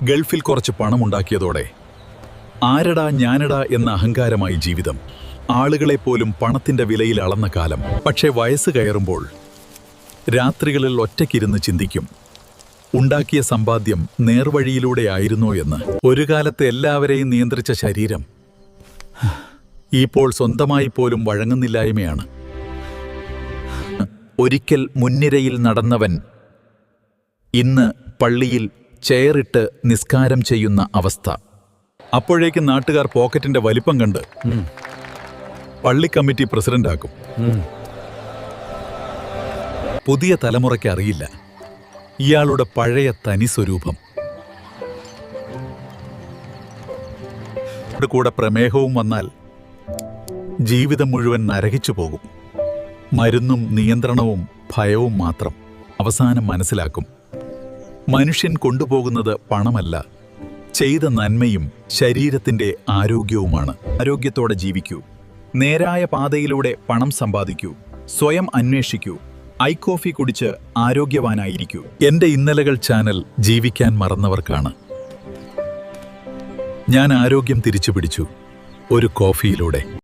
ഗൾഫിൽ കുറച്ച് പണമുണ്ടാക്കിയതോടെ ആരടാ ഞാനടാ എന്ന അഹങ്കാരമായി ജീവിതം. ആളുകളെപ്പോലും പണത്തിന്റെ വിലയിൽ അളന്ന കാലം. പക്ഷേ വയസ്സ് കയറുമ്പോൾ രാത്രികളിൽ ഒറ്റയ്ക്കിരുന്ന് ചിന്തിക്കും, ഉണ്ടാക്കിയ സമ്പാദ്യം നേർവഴിയിലൂടെ ആയിരുന്നോ എന്ന്. ഒരു കാലത്ത് എല്ലാവരെയും നിയന്ത്രിച്ച ശരീരം ഇപ്പോൾ സ്വന്തമായി പോലും വഴങ്ങുന്നില്ലായ്മയാണ്. ഒരിക്കൽ മുൻനിരയിൽ നടന്നവൻ ഇന്ന് പള്ളിയിൽ ചെയറിട്ട് നിസ്കാരം ചെയ്യുന്ന അവസ്ഥ. അപ്പോഴേക്കും നാട്ടുകാർ പോക്കറ്റിന്റെ വലിപ്പം കണ്ട് പള്ളി കമ്മിറ്റി പ്രസിഡന്റാക്കും. പുതിയ തലമുറയ്ക്ക് അറിയില്ല ഇയാളുടെ പഴയ തനി സ്വരൂപം. കൂടെ പ്രമേഹവും വന്നാൽ ജീവിതം മുഴുവൻ നരകിച്ചു പോകും. മരുന്നും നിയന്ത്രണവും ഭയവും മാത്രം. അവസാനം മനസ്സിലാക്കും, മനുഷ്യൻ കൊണ്ടുപോകുന്നത് പണമല്ല, ചെയ്ത നന്മയും ശരീരത്തിന്റെ ആരോഗ്യവുമാണ്. ആരോഗ്യത്തോടെ ജീവിക്കൂ. നേരായ പാതയിലൂടെ പണം സമ്പാദിക്കൂ. സ്വയം അന്വേഷിക്കൂ. ഐ-കോഫി കുടിച്ച് ആരോഗ്യവാനായിരിക്കൂ. എന്റെ ഇന്നലകൾ ചാനൽ ജീവിക്കാൻ മറന്നവർക്കാണ്. ഞാൻ ആരോഗ്യം തിരിച്ചുപിടിച്ചു ഒരു കോഫിയിലൂടെ.